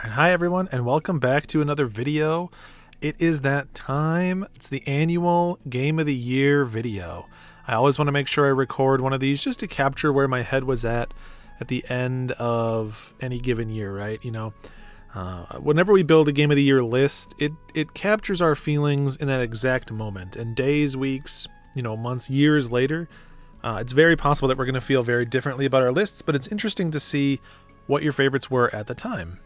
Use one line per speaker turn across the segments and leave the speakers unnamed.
Hi everyone, and welcome back to another video. It is that time. It's the annual Game of the Year video. I always want to make sure I record one of these just to capture where my head was at the end of any given year, right? Whenever we build a Game of the Year list, it captures our feelings in that exact moment. And days, weeks, months, years later, it's very possible that we're going to feel very differently about our lists, but it's interesting to see what your favorites were at the time.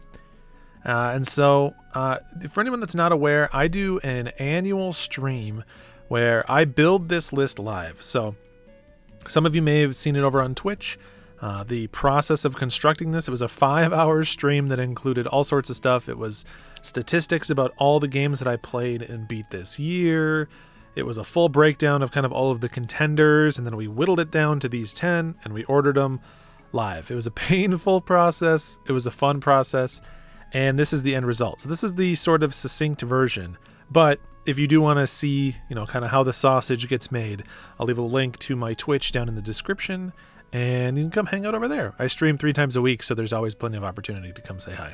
For anyone that's not aware, I do an annual stream where I build this list live. So some of you may have seen it over on Twitch. The process of constructing this, it was a 5-hour stream that included all sorts of stuff. It was statistics about all the games that I played and beat this year. It was a full breakdown of kind of all of the contenders, and then we whittled it down to these 10 and we ordered them live. It was a painful process. It was a fun process. And this is the end result. So this is the sort of succinct version. But if you do want to see, kind of how the sausage gets made, I'll leave a link to my Twitch down in the description, and you can come hang out over there. I stream 3 times a week, so there's always plenty of opportunity to come say hi.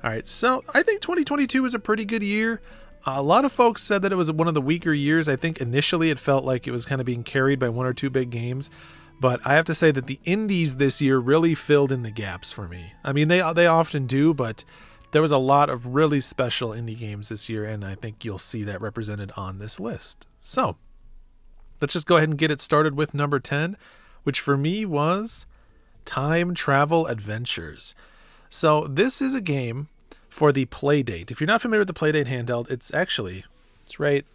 All right, so I think 2022 was a pretty good year. A lot of folks said that it was one of the weaker years. I think initially it felt like it was kind of being carried by 1 or 2 big games. But I have to say that the indies this year really filled in the gaps for me. I mean, they often do, but there was a lot of really special indie games this year, and I think you'll see that represented on this list. So let's just go ahead and get it started with number 10, which for me was Time Travel Adventures. So this is a game for the Playdate. If you're not familiar with the Playdate handheld, it's right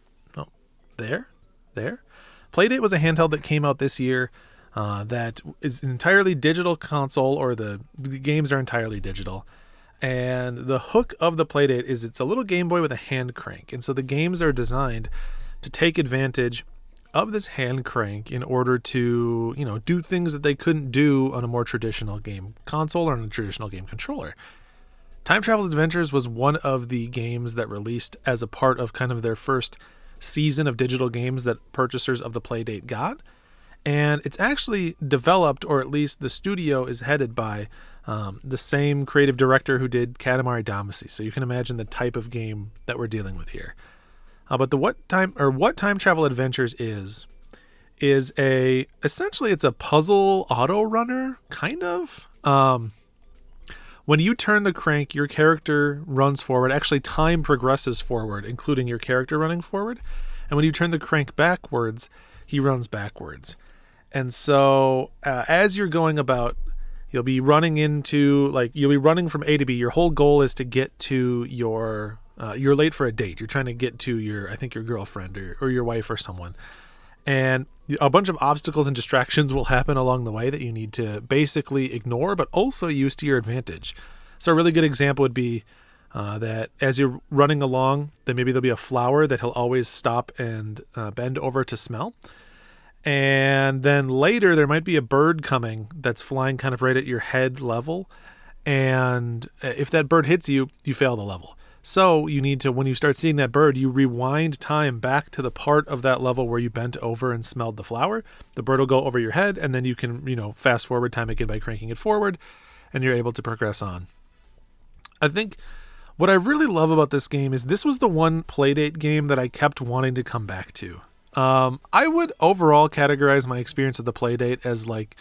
there. Playdate was a handheld that came out this year. That is an entirely digital console, or the games are entirely digital. And the hook of the Playdate is it's a little Game Boy with a hand crank. And so the games are designed to take advantage of this hand crank in order to, do things that they couldn't do on a more traditional game console or on a traditional game controller. Time Travel Adventures was one of the games that released as a part of kind of their first season of digital games that purchasers of the Playdate got. And it's actually developed, or at least the studio is headed by the same creative director who did Katamari Damacy. So you can imagine the type of game that we're dealing with here. But what Time Travel Adventures is essentially it's a puzzle auto runner, kind of. When you turn the crank, your character runs forward. Actually, time progresses forward, including your character running forward. And when you turn the crank backwards, he runs backwards. And so as you're going about, you'll be running from A to B. Your whole goal is to get to you're late for a date. You're trying to get to your girlfriend or your wife or someone. And a bunch of obstacles and distractions will happen along the way that you need to basically ignore, but also use to your advantage. So a really good example would be that as you're running along, then maybe there'll be a flower that he'll always stop and bend over to smell. And then later there might be a bird coming that's flying kind of right at your head level. And if that bird hits you, you fail the level. So you need to, when you start seeing that bird, you rewind time back to the part of that level where you bent over and smelled the flower. The bird will go over your head, and then you can, fast forward time again by cranking it forward, and you're able to progress on. I think what I really love about this game is this was the one Playdate game that I kept wanting to come back to. I would overall categorize my experience of the Playdate as like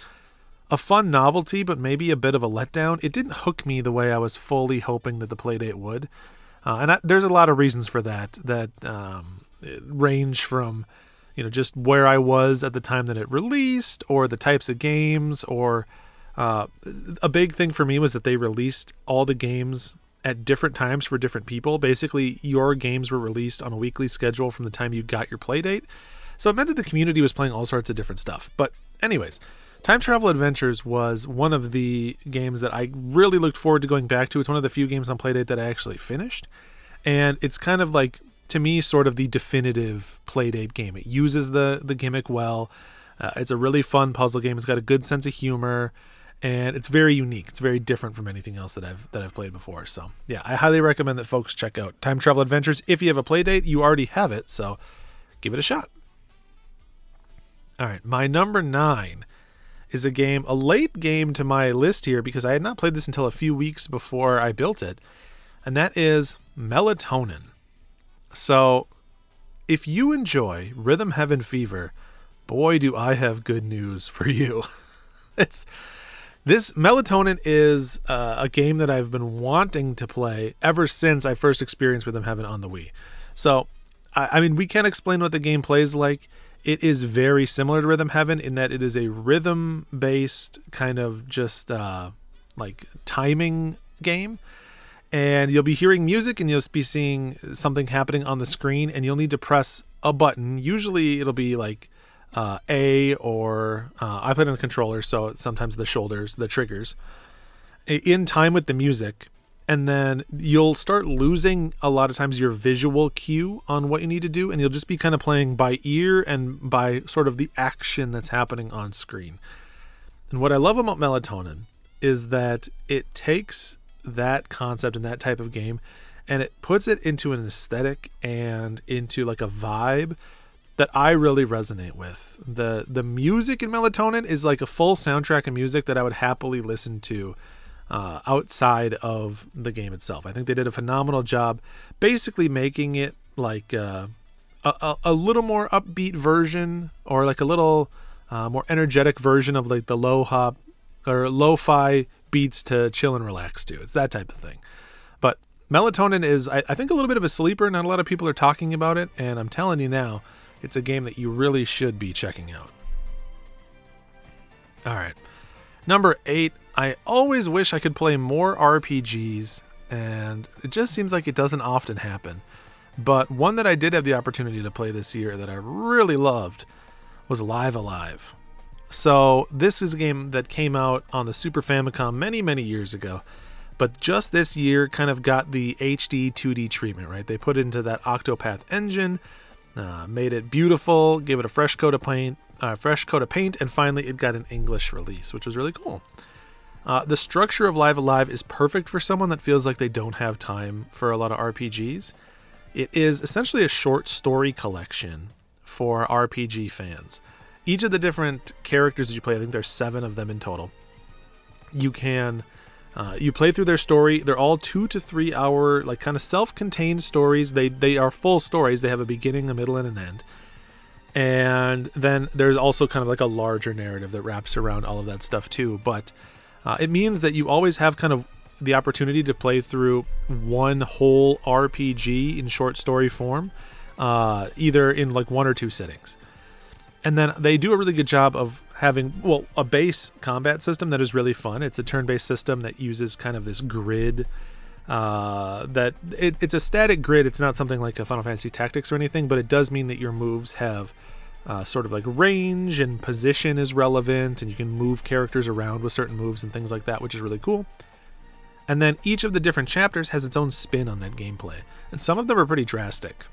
a fun novelty, but maybe a bit of a letdown. It didn't hook me the way I was fully hoping that the Playdate would. There's a lot of reasons for that range from, just where I was at the time that it released, or the types of games, or a big thing for me was that they released all the games at different times for different people. Basically, your games were released on a weekly schedule from the time you got your Playdate. So it meant that the community was playing all sorts of different stuff. But anyways, Time Travel Adventures was one of the games that I really looked forward to going back to. It's one of the few games on Playdate that I actually finished. And it's kind of like, to me, sort of the definitive Playdate game. It uses the gimmick well. It's a really fun puzzle game. It's got a good sense of humor. And it's very unique. It's very different from anything else that I've played before. So yeah, I highly recommend that folks check out Time Travel Adventures. If you have a Playdate, you already have it, so give it a shot. All right, my number 9 is a late game to my list here because I had not played this until a few weeks before I built it, and that is Melatonin. So, if you enjoy Rhythm Heaven Fever, boy, do I have good news for you. This Melatonin is a game that I've been wanting to play ever since I first experienced Rhythm Heaven on the Wii. So, I mean, we can't explain what the game plays like. It is very similar to Rhythm Heaven in that it is a rhythm-based kind of just like timing game. And you'll be hearing music and you'll be seeing something happening on the screen, and you'll need to press a button. Usually it'll be like A or I play it on a controller, so it's sometimes the shoulders, the triggers, in time with the music. And then you'll start losing a lot of times your visual cue on what you need to do, and you'll just be kind of playing by ear and by sort of the action that's happening on screen. And what I love about Melatonin is that it takes that concept and that type of game and it puts it into an aesthetic and into like a vibe that I really resonate with. The music in Melatonin is like a full soundtrack of music that I would happily listen to outside of the game itself. I think they did a phenomenal job basically making it like a little more upbeat version, or like a little more energetic version of like the lo-fi beats to chill and relax to. It's that type of thing. But Melatonin is, I think, a little bit of a sleeper. Not a lot of people are talking about it, and I'm telling you now, it's a game that you really should be checking out. All right. Number 8, I always wish I could play more RPGs, and it just seems like it doesn't often happen. But one that I did have the opportunity to play this year that I really loved was Live Alive. So this is a game that came out on the Super Famicom many, many years ago, but just this year kind of got the HD 2D treatment, right? They put it into that Octopath engine, made it beautiful, gave it a fresh coat of paint, and finally it got an English release, which was really cool. The structure of Live Alive is perfect for someone that feels like they don't have time for a lot of RPGs. It is essentially a short story collection for RPG fans. Each of the different characters that you play, I think there's 7 of them in total, you can you play through their story. They're all 2 to 3 hour, like kind of self-contained stories. They are full stories. They have a beginning, a middle, and an end. And then there's also kind of like a larger narrative that wraps around all of that stuff too. But it means that you always have kind of the opportunity to play through one whole RPG in short story form, either in like 1 or 2 sittings. And then they do a really good job of having, well, a base combat system that is really fun. It's a turn-based system that uses kind of this grid. It's a static grid. It's not something like a Final Fantasy Tactics or anything, but it does mean that your moves have sort of like range, and position is relevant, and you can move characters around with certain moves and things like that, which is really cool. And then each of the different chapters has its own spin on that gameplay, and some of them are pretty drastic.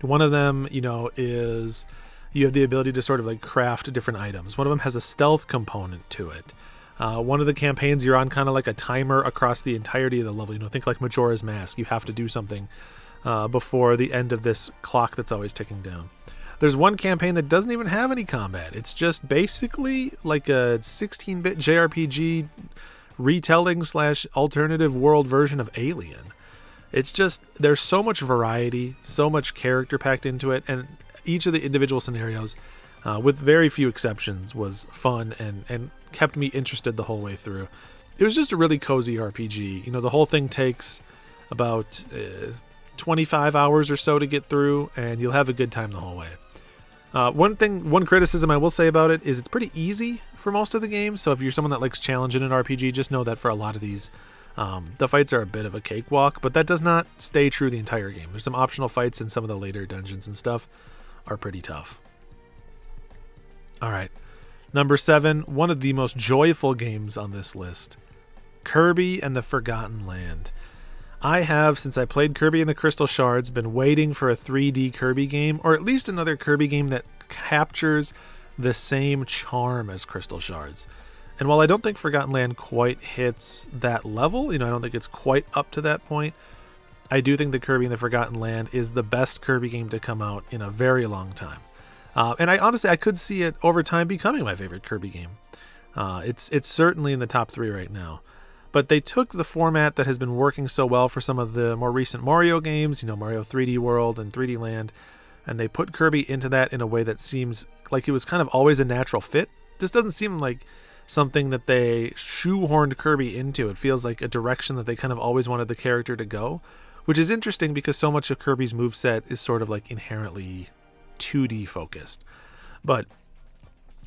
One of them, is you have the ability to sort of like craft different items. One of them has a stealth component to it. One of the campaigns, you're on kind of like a timer across the entirety of the level. Think like Majora's Mask. You have to do something before the end of this clock that's always ticking down. There's one campaign that doesn't even have any combat. It's just basically like a 16-bit JRPG retelling / alternative world version of Alien. It's just, there's so much variety, so much character packed into it, and each of the individual scenarios, with very few exceptions, was fun and kept me interested the whole way through. It was just a really cozy RPG. The whole thing takes about 25 hours or so to get through, and you'll have a good time the whole way. One criticism I will say about it is it's pretty easy for most of the games. So if you're someone that likes challenge in an RPG, just know that for a lot of these, the fights are a bit of a cakewalk, but that does not stay true the entire game. There's some optional fights in some of the later dungeons and stuff are pretty tough. All right. Number 7, one of the most joyful games on this list, Kirby and the Forgotten Land. I have, since I played Kirby and the Crystal Shards, been waiting for a 3D Kirby game, or at least another Kirby game that captures the same charm as Crystal Shards. And while I don't think Forgotten Land quite hits that level, I don't think it's quite up to that point, I do think that Kirby and the Forgotten Land is the best Kirby game to come out in a very long time. And I honestly, I could see it over time becoming my favorite Kirby game. It's certainly in the top 3 right now. But they took the format that has been working so well for some of the more recent Mario games, Mario 3D World and 3D Land, and they put Kirby into that in a way that seems like it was kind of always a natural fit. This doesn't seem like something that they shoehorned Kirby into. It feels like a direction that they kind of always wanted the character to go, which is interesting because so much of Kirby's moveset is sort of like inherently 2D focused. But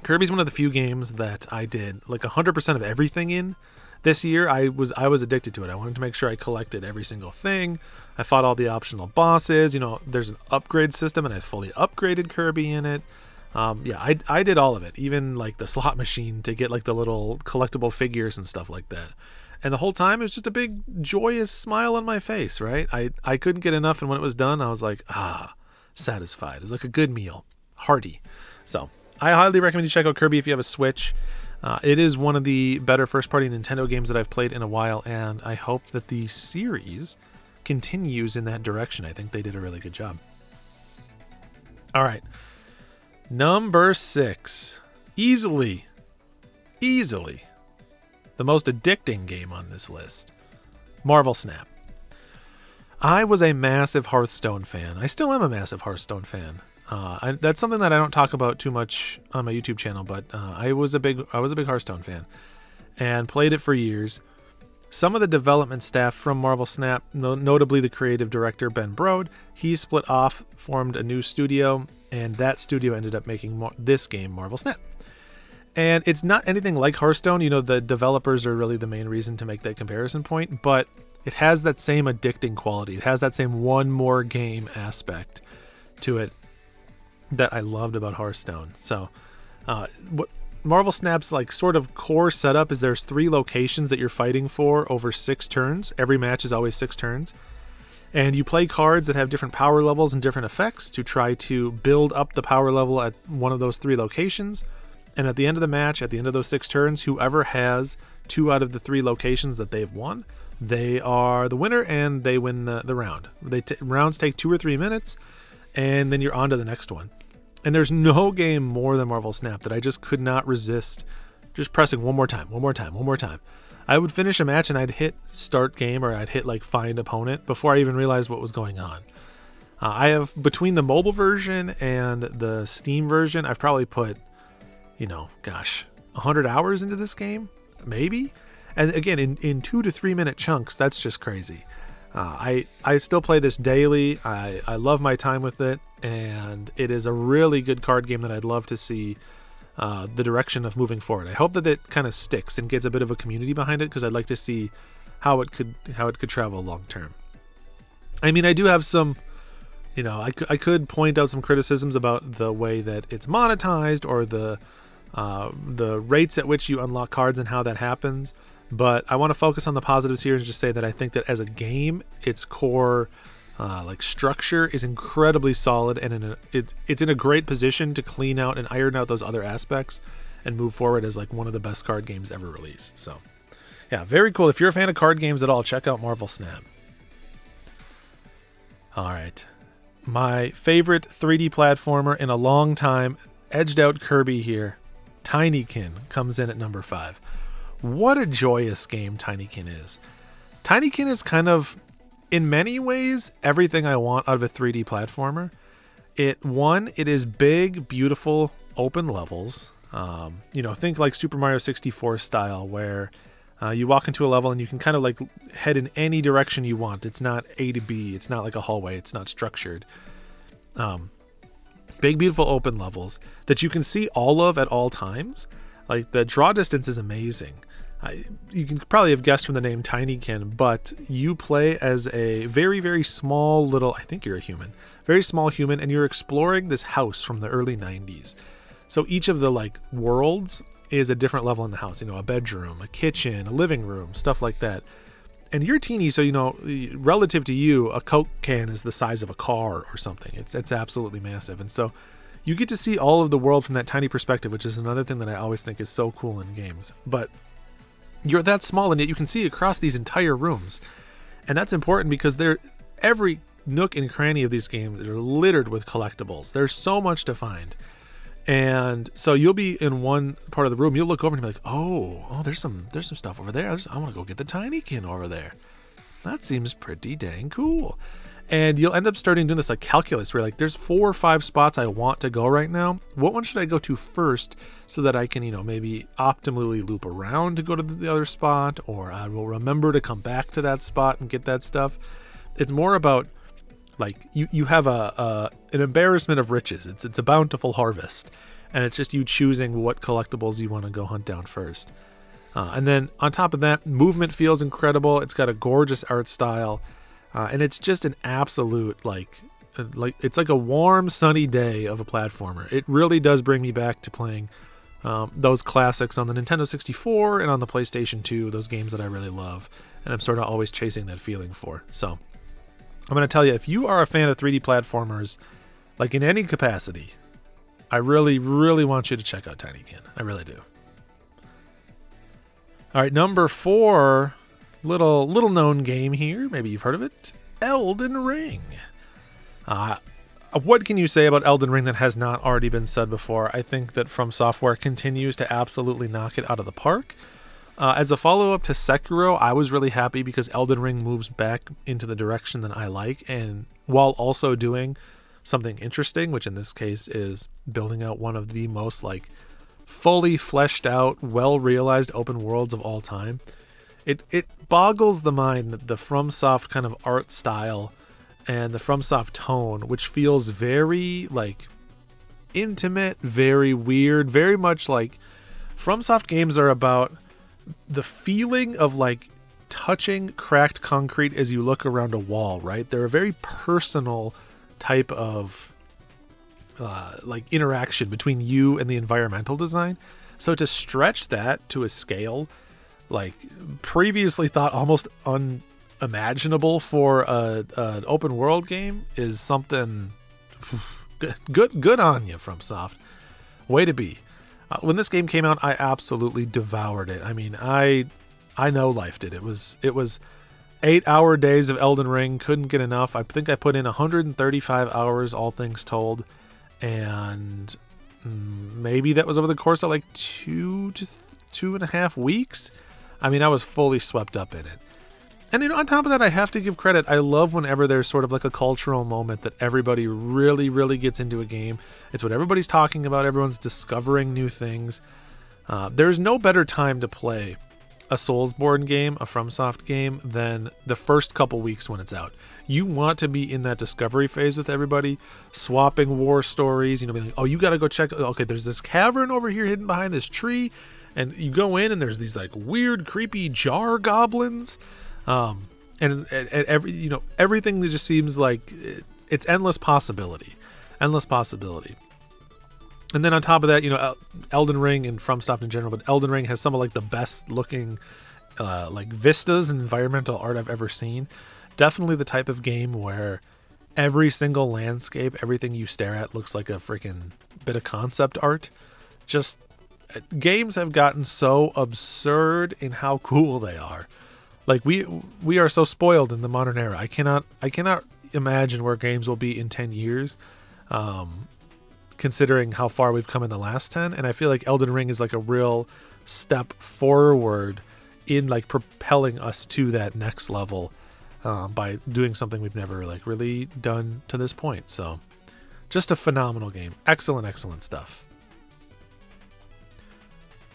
Kirby's one of the few games that I did like 100% of everything in. This year, I was addicted to it. I wanted to make sure I collected every single thing. I fought all the optional bosses. There's an upgrade system, and I fully upgraded Kirby in it. I did all of it, even like the slot machine to get like the little collectible figures and stuff like that. And the whole time, it was just a big joyous smile on my face, right? I couldn't get enough, and when it was done, I was like, satisfied. It was like a good meal, hearty. So I highly recommend you check out Kirby if you have a Switch. It is one of the better first-party Nintendo games that I've played in a while, and I hope that the series continues in that direction. I think they did a really good job. All right. Number 6. Easily the most addicting game on this list. Marvel Snap. I was a massive Hearthstone fan. I still am a massive Hearthstone fan. That's something that I don't talk about too much on my YouTube channel, but I was a big Hearthstone fan and played it for years. Some of the development staff from Marvel Snap, notably the creative director Ben Brode, he split off, formed a new studio, and that studio ended up making this game, Marvel Snap. And it's not anything like Hearthstone. The developers are really the main reason to make that comparison point, but it has that same addicting quality. It has that same one more game aspect to it that I loved about Hearthstone. So what Marvel Snap's like sort of core setup is there's 3 locations that you're fighting for over 6 turns. Every match is always 6 turns. And you play cards that have different power levels and different effects to try to build up the power level at one of those 3 locations. And at the end of the match, at the end of those 6 turns, whoever has 2 out of the 3 locations that they've won, they are the winner and they win the round. Rounds take 2 or 3 minutes, and then you're on to the next one. And there's no game more than Marvel Snap that I just could not resist just pressing one more time. I would finish a match and I'd hit start game or I'd hit like find opponent before I even realized what was going on. I have, between the mobile version and the Steam version, I've probably put, 100 hours into this game, maybe? And again, in 2 to 3 minute chunks, that's just crazy. I still play this daily. I love my time with it, and it is a really good card game that I'd love to see the direction of moving forward. I hope that it kind of sticks and gets a bit of a community behind it, because I'd like to see how it could travel long term. I mean, I do have some, I could point out some criticisms about the way that it's monetized or the rates at which you unlock cards and how that happens. But I want to focus on the positives here and just say that I think that as a game, its core structure is incredibly solid, and it's in a great position to clean out and iron out those other aspects and move forward as like one of the best card games ever released. So yeah, very cool. If you're a fan of card games at all, check out Marvel Snap. All right. My favorite 3D platformer in a long time, edged out Kirby here. Tinykin comes in at number 5. What a joyous game Tinykin is. Tinykin is kind of, in many ways, everything I want out of a 3D platformer. It is big, beautiful, open levels. Think like Super Mario 64 style, where you walk into a level and you can kind of like head in any direction you want. It's not A to B. It's not like a hallway. It's not structured. Big, beautiful, open levels that you can see all of at all times. Like, the draw distance is amazing. You can probably have guessed from the name Tinykin, but you play as a very, very small little, I think you're a human, very small human, and you're exploring this house from the early 90s. So each of the like worlds is a different level in the house, a bedroom, a kitchen, a living room, stuff like that. And you're teeny, so, relative to you, a Coke can is the size of a car or something. It's absolutely massive. And so you get to see all of the world from that tiny perspective, which is another thing that I always think is so cool in games. But you're that small, and yet you can see across these entire rooms. And that's important because every nook and cranny of these games are littered with collectibles. There's so much to find. And so you'll be in one part of the room, you'll look over and be like, oh, there's some stuff over there. I want to go get the Tinykin over there. That seems pretty dang cool. And you'll end up starting doing this like calculus where like there's 4 or 5 spots I want to go right now. What one should I go to first so that I can, maybe optimally loop around to go to the other spot, or I will remember to come back to that spot and get that stuff. It's more about like you have an embarrassment of riches. It's a bountiful harvest, and it's just you choosing what collectibles you want to go hunt down first. And then on top of that, movement feels incredible. It's got a gorgeous art style. And it's just an absolute, like it's like a warm, sunny day of a platformer. It really does bring me back to playing those classics on the Nintendo 64 and on the PlayStation 2, those games that I really love. And I'm sort of always chasing that feeling for. So I'm going to tell you, if you are a fan of 3D platformers, like in any capacity, I really, really want you to check out Tinykin. I really do. All right, number 4... Little known game here. Maybe you've heard of it. Elden Ring. What can you say about Elden Ring that has not already been said before? I think that From Software continues to absolutely knock it out of the park. As a follow-up to Sekiro, I was really happy because Elden Ring moves back into the direction that I like, and while also doing something interesting, which in this case is building out one of the most like fully fleshed out, well-realized open worlds of all time. It boggles the mind that the FromSoft kind of art style and the FromSoft tone, which feels very like intimate, very weird, very much like FromSoft games are about the feeling of like touching cracked concrete as you look around a wall, right? They're a very personal type of like interaction between you and the environmental design. So to stretch that to a scale like previously thought almost unimaginable for an open world game is something good on you, FromSoft. Way to be. When this game came out, I absolutely devoured it. I mean, I know life did. It was 8-hour days of Elden Ring. Couldn't get enough. I think I put in 135 hours, all things told, and maybe that was over the course of like 2 to 2.5 weeks. I mean, I was fully swept up in it. And on top of that, I have to give credit. I love whenever there's sort of like a cultural moment that everybody really, really gets into a game. It's what everybody's talking about. Everyone's discovering new things. There's no better time to play a Soulsborne game, a FromSoft game, than the first couple weeks when it's out. You want to be in that discovery phase with everybody, swapping war stories, being like, oh, you got to go check. Okay, there's this cavern over here hidden behind this tree. And you go in and there's these like weird, creepy jar goblins. And every, everything that just seems like it's endless possibility. And then on top of that, Elden Ring and FromSoft in general, but Elden Ring has some of like the best looking like vistas and environmental art I've ever seen. Definitely the type of game where every single landscape, everything you stare at looks like a freaking bit of concept art. Just games have gotten so absurd in how cool they are. Like we are so spoiled in the modern era. I cannot imagine where games will be in 10 years, considering how far we've come in the last 10. And I feel like Elden Ring is like a real step forward in like propelling us to that next level by doing something we've never like really done to this point. So just a phenomenal game. Excellent stuff.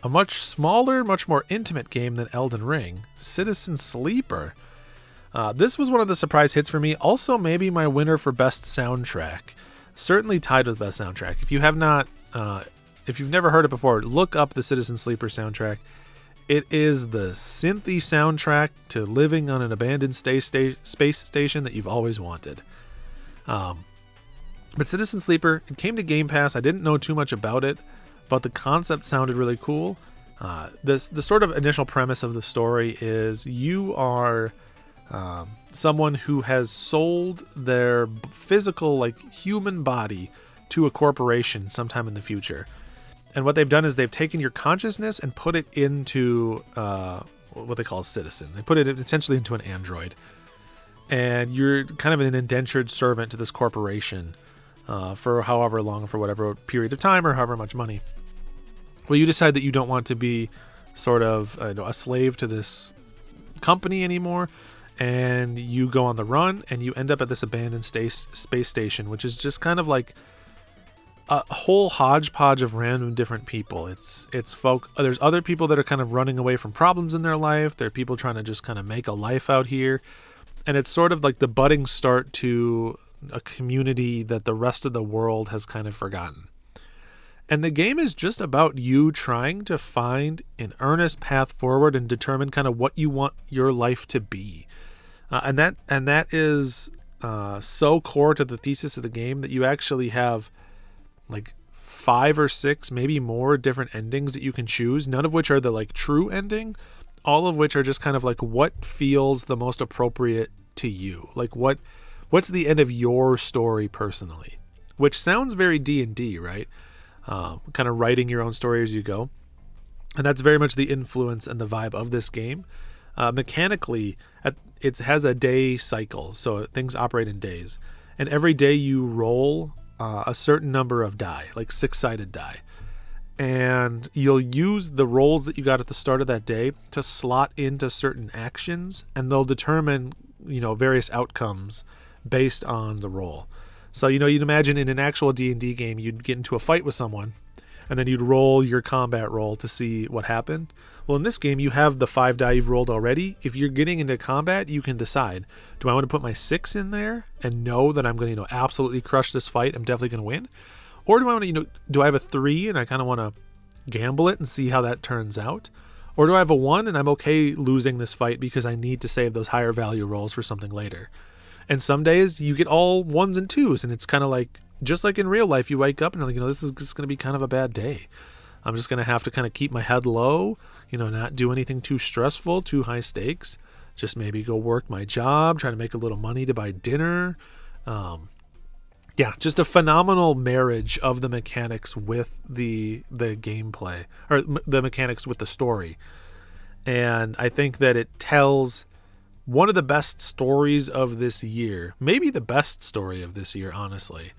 A much smaller, much more intimate game than Elden Ring, Citizen Sleeper. This was one of the surprise hits for me. Also, maybe my winner for best soundtrack. Certainly tied with best soundtrack. If you have not, if you've never heard it before, look up the Citizen Sleeper soundtrack. It is the synthy soundtrack to living on an abandoned space station that you've always wanted. But Citizen Sleeper, it came to Game Pass. I didn't know too much about it, but the concept sounded really cool. The sort of initial premise of the story is you are someone who has sold their physical, like human body to a corporation sometime in the future. And what they've done is they've taken your consciousness and put it into what they call a citizen. They put it essentially into an android. And you're kind of an indentured servant to this corporation. for however long, for whatever period of time, or however much money. Well, you decide that you don't want to be sort of a slave to this company anymore, and you go on the run, and you end up at this abandoned space station, which is just kind of like a whole hodgepodge of random different people. It's folk. There's other people that are kind of running away from problems in their life. There are people trying to just kind of make a life out here, and it's sort of like the budding start to a community that the rest of the world has kind of forgotten. And the game is just about you trying to find an earnest path forward and determine kind of what you want your life to be. And that is so core to the thesis of the game that you actually have like 5 or 6, maybe more different endings that you can choose, none of which are the like true ending, all of which are just kind of like what feels the most appropriate to you. Like what's the end of your story personally, which sounds very D&D, right? Kind of writing your own story as you go. And that's very much the influence and the vibe of this game. Mechanically, it has a day cycle, so things operate in days. And every day you roll a certain number of die, like 6-sided die. And you'll use the rolls that you got at the start of that day to slot into certain actions, and they'll determine, various outcomes based on the roll. So, you'd imagine in an actual D&D game, you'd get into a fight with someone, and then you'd roll your combat roll to see what happened. Well, in this game, you have the 5 die you've rolled already. If you're getting into combat, you can decide, do I want to put my 6 in there and know that I'm going to, absolutely crush this fight, I'm definitely going to win? Or do I want to, do I have a 3 and I kind of want to gamble it and see how that turns out? Or do I have a 1 and I'm okay losing this fight because I need to save those higher value rolls for something later? And some days you get all 1s and 2s, and it's kind of like, just like in real life, you wake up and you're like, this is just going to be kind of a bad day. I'm just going to have to kind of keep my head low, not do anything too stressful, too high stakes. Just maybe go work my job, try to make a little money to buy dinner. Just a phenomenal marriage of the mechanics with the gameplay, or the mechanics with the story. And I think that it tells one of the best stories of this year, maybe the best story of this year, honestly,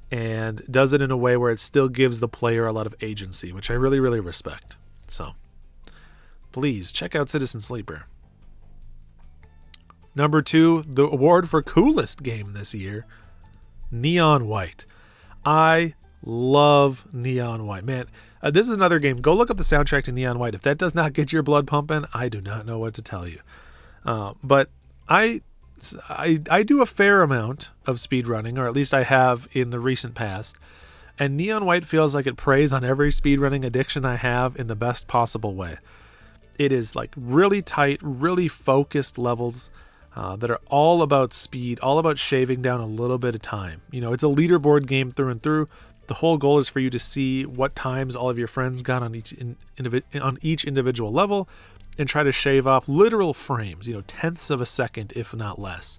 and does it in a way where it still gives the player a lot of agency, which I really, really respect. So please check out Citizen Sleeper. Number 2, the award for coolest game this year, Neon White. I love Neon White. Man, this is another game. Go look up the soundtrack to Neon White. If that does not get your blood pumping, I do not know what to tell you. But I do a fair amount of speedrunning, or at least I have in the recent past. And Neon White feels like it preys on every speedrunning addiction I have in the best possible way. It is like really tight, really focused levels that are all about speed, all about shaving down a little bit of time. It's a leaderboard game through and through. The whole goal is for you to see what times all of your friends got on each individual level, and try to shave off literal frames, tenths of a second, if not less.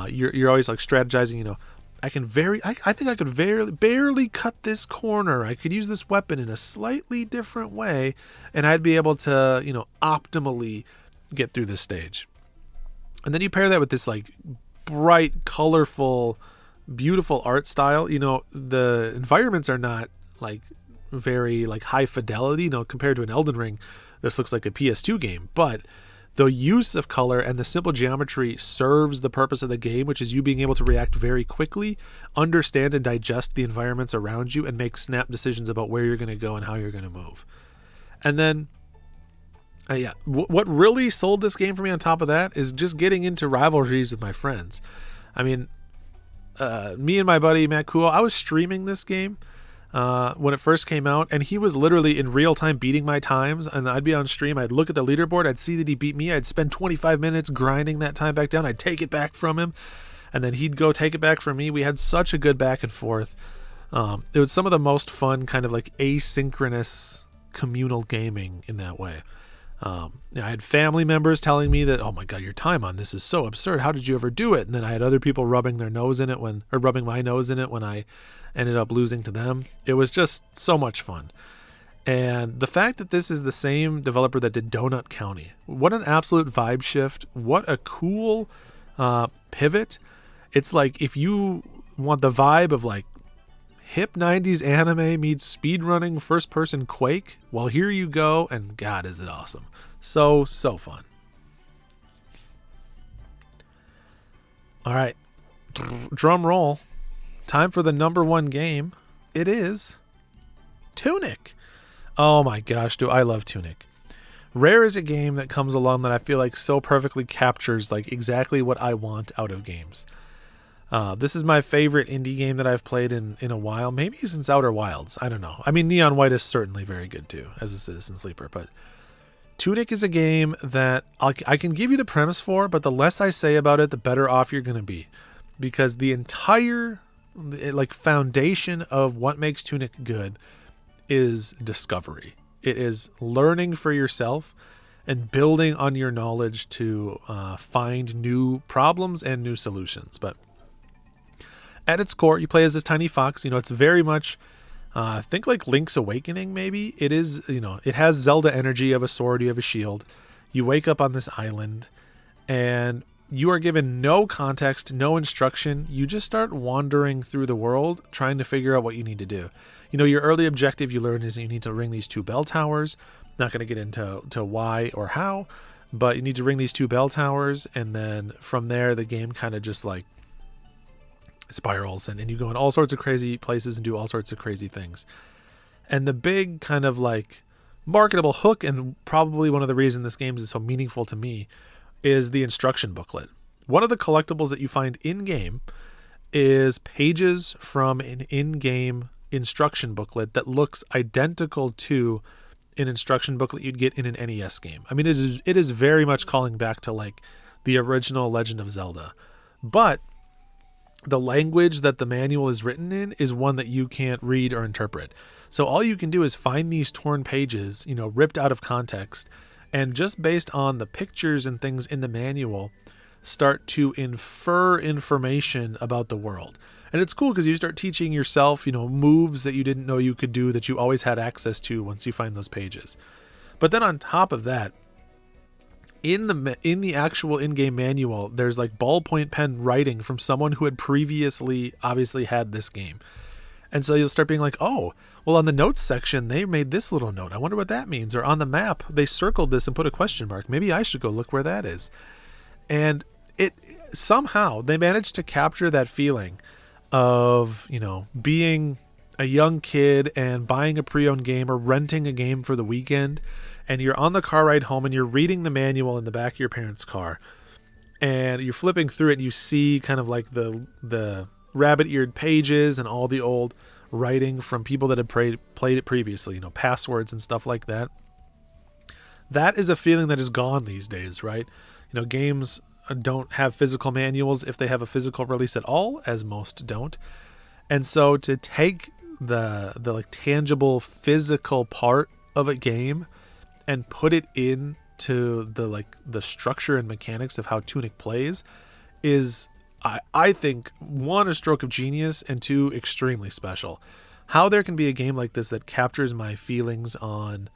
You're always like strategizing, I think I could barely cut this corner. I could use this weapon in a slightly different way, and I'd be able to, optimally get through this stage. And then you pair that with this like bright, colorful, beautiful art style. The environments are not like very like high fidelity, compared to an Elden Ring. This looks like a PS2 game, but the use of color and the simple geometry serves the purpose of the game, which is you being able to react very quickly, understand and digest the environments around you, and make snap decisions about where you're going to go and how you're going to move. And then, what really sold this game for me on top of that is just getting into rivalries with my friends. I mean, me and my buddy Matt Cool, I was streaming this game when it first came out, and he was literally in real time beating my times, and I'd be on stream, I'd look at the leaderboard, I'd see that he beat me, I'd spend 25 minutes grinding that time back down, I'd take it back from him, and then he'd go take it back from me. We had such a good back and forth. It was some of the most fun kind of like asynchronous communal gaming in that way. I had family members telling me that, oh my god, your time on this is so absurd, how did you ever do it? And then I had other people rubbing my nose in it when I ended up losing to them. It was just so much fun. And the fact that this is the same developer that did Donut County, what an absolute vibe shift. What a cool pivot. It's like if you want the vibe of like hip 90s anime meets speedrunning first-person Quake, well, here you go, and God, is it awesome. So fun. All right, drum roll. Time for the number one game. It is Tunic. Oh my gosh, do I love Tunic. Rare is a game that comes along that I feel like so perfectly captures like exactly what I want out of games. This is my favorite indie game that I've played in a while, maybe since Outer Wilds. I don't know. I mean, Neon White is certainly very good too, as a Citizen Sleeper, but Tunic is a game that I can give you the premise for, but the less I say about it, the better off you're going to be, because the entire like foundation of what makes Tunic good is discovery. It is learning for yourself and building on your knowledge to find new problems and new solutions. But at its core, you play as this tiny fox. You know, it's very much, think like Link's Awakening, maybe. It is, you know, it has Zelda energy. You have a sword, you have a shield. You wake up on this island, and you are given no context, no instruction. You just start wandering through the world, trying to figure out what you need to do. You know, your early objective you learn is you need to ring these 2 bell towers. Not going to get into why or how, but you need to ring these 2 bell towers, and then from there, the game kind of just like spirals, and you go in all sorts of crazy places and do all sorts of crazy things. And the big kind of like marketable hook, and probably one of the reasons this game is so meaningful to me, is the instruction booklet. One of the collectibles that you find in-game is pages from an in-game instruction booklet that looks identical to an instruction booklet you'd get in an NES game. I mean, it is very much calling back to like the original Legend of Zelda, but the language that the manual is written in is one that you can't read or interpret. So all you can do is find these torn pages, you know, ripped out of context, and just based on the pictures and things in the manual, start to infer information about the world. And it's cool because you start teaching yourself, you know, moves that you didn't know you could do that you always had access to once you find those pages. But then on top of that, in the actual in-game manual, there's like ballpoint pen writing from someone who had previously obviously had this game. And so you'll start being like, oh, well, on the notes section, they made this little note. I wonder what that means. Or on the map, they circled this and put a question mark. Maybe I should go look where that is. And it somehow they managed to capture that feeling of, you know, being a young kid and buying a pre-owned game or renting a game for the weekend, and you're on the car ride home and you're reading the manual in the back of your parents' car, and you're flipping through it and you see kind of like the rabbit-eared pages and all the old writing from people that had played it previously, you know, passwords and stuff like that. That is a feeling that is gone these days, right? You know, games don't have physical manuals if they have a physical release at all, as most don't. And so to take the like tangible physical part of a game and put it into the structure and mechanics of how Tunic plays is, I think, one, a stroke of genius, and two, extremely special. How there can be a game like this that captures my feelings on,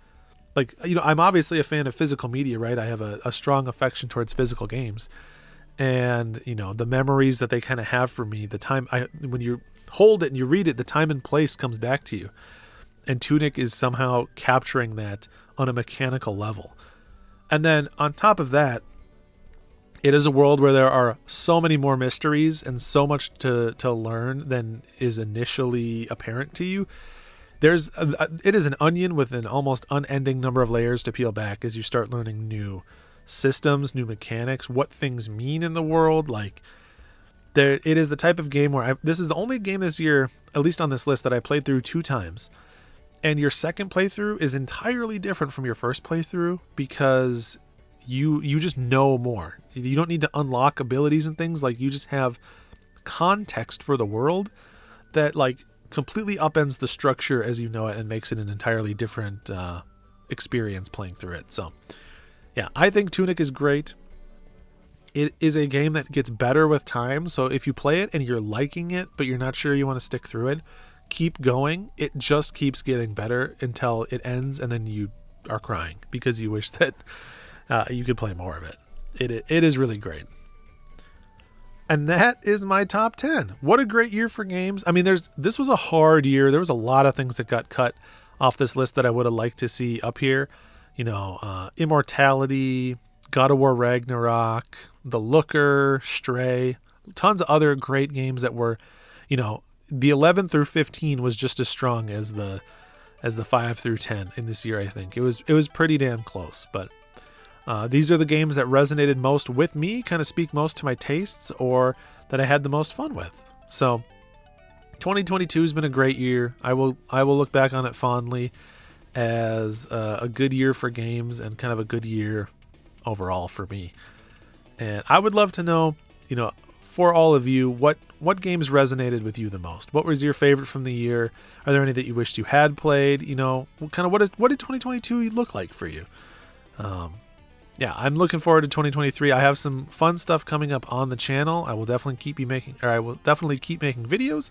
like, you know, I'm obviously a fan of physical media, right? I have a strong affection towards physical games, and, you know, the memories that they kind of have for me, the time when you hold it and you read it, the time and place comes back to you. And Tunic is somehow capturing that on a mechanical level. And then on top of that, it is a world where there are so many more mysteries and so much to learn than is initially apparent to you. It is an onion with an almost unending number of layers to peel back as you start learning new systems, new mechanics, what things mean in the world. Like, it is the type of game where this is the only game this year, at least on this list, that I played through 2 times. And your second playthrough is entirely different from your first playthrough because you just know more. You don't need to unlock abilities and things. Like, you just have context for the world that, like, completely upends the structure as you know it and makes it an entirely different experience playing through it. So yeah, I think Tunic is great. It is a game that gets better with time. So if you play it and you're liking it, but you're not sure you want to stick through it, keep going. It just keeps getting better until it ends, and then you are crying because you wish that you could play more of it. It is really great. And that is my top 10. What a great year for games. I mean, this was a hard year. There was a lot of things that got cut off this list that I would have liked to see up here. Immortality, God of War Ragnarok, The Looker, Stray, tons of other great games that were, the 11 through 15 was just as strong as the 5 through 10 in this year. I think it was pretty damn close, but these are the games that resonated most with me, kind of speak most to my tastes, or that I had the most fun with. So 2022 has been a great year. I will look back on it fondly as a good year for games and kind of a good year overall for me. And I would love to know, for all of you, what games resonated with you the most? What was your favorite from the year? Are there any that you wished you had played? What did 2022 look like for you? I'm looking forward to 2023. I have some fun stuff coming up on the channel. I will definitely keep making videos.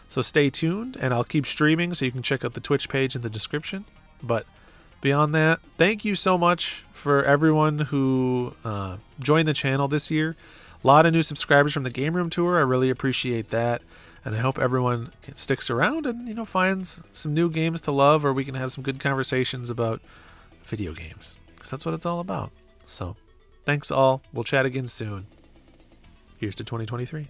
So stay tuned, and I'll keep streaming, so you can check out the Twitch page in the description. But beyond that, thank you so much for everyone who joined the channel this year. A lot of new subscribers from the Game Room Tour. I really appreciate that. And I hope everyone sticks around and, finds some new games to love, or we can have some good conversations about video games, because that's what it's all about. So thanks all. We'll chat again soon. Here's to 2023.